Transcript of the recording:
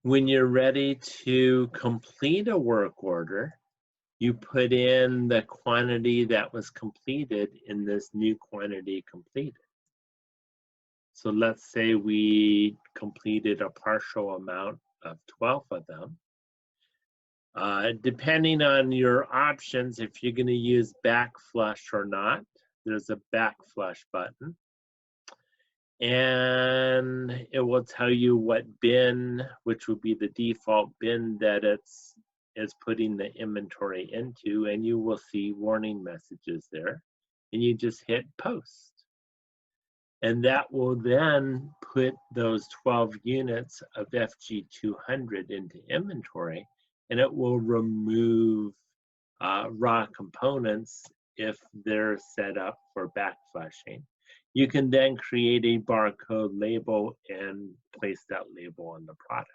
When you're ready to complete a work order, you put in the quantity that was completed in this new quantity completed. So let's say we completed a partial amount of 12 of them. Depending on your options, if you're going to use backflush or not, there's a backflush button. And it will tell you what bin, which would be the default bin that it's putting the inventory into, and you will see warning messages there. And you just hit post. And that will then put those 12 units of FG200 into inventory, and it will remove raw components if they're set up for backflushing. You can then create a barcode label and place that label on the product.